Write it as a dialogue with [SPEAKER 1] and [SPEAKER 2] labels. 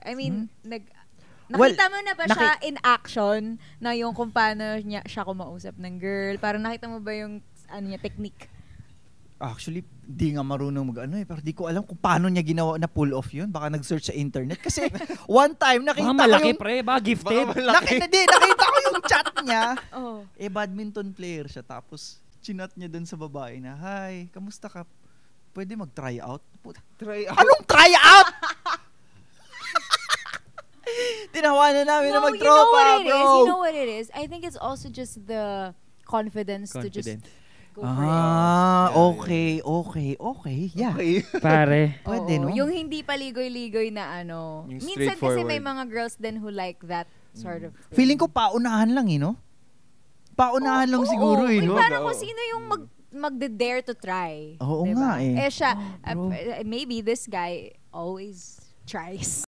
[SPEAKER 1] I mean, nakita mo na ba siya in action na yung kung paano siya kumausap ng girl? Parang nakita mo ba yung technique?
[SPEAKER 2] Actually, di nga marunong pero di ko alam kung paano niya ginawa na pull off yun. Baka nag-search sa internet. Kasi one time, nakita ko
[SPEAKER 3] malaki,
[SPEAKER 2] yung...
[SPEAKER 3] pre. Baka gifted.
[SPEAKER 2] Nakita ko yung chat niya. Badminton player siya. Tapos, chinat niya dun sa babae na, "Hi, kamusta ka? Pwede mag-try out?"
[SPEAKER 4] Try out?
[SPEAKER 2] Anong try out? Tinawanan namin na mag-tropa, bro.
[SPEAKER 1] You know what it is? I think it's also just the confidence. To just go for it.
[SPEAKER 2] Okay. Yeah.
[SPEAKER 3] Pare.
[SPEAKER 2] Pwede, no?
[SPEAKER 1] Yung hindi paligoy-ligoy na Minsan kasi may mga girls din who like that sort of thing.
[SPEAKER 2] Feeling ko paunahan lang, no? Paunahan lang siguro, no?
[SPEAKER 1] Parang kung sino yung magde-dare to try.
[SPEAKER 2] Oo
[SPEAKER 1] diba?
[SPEAKER 2] nga, eh.
[SPEAKER 1] Siya, maybe this guy always tries.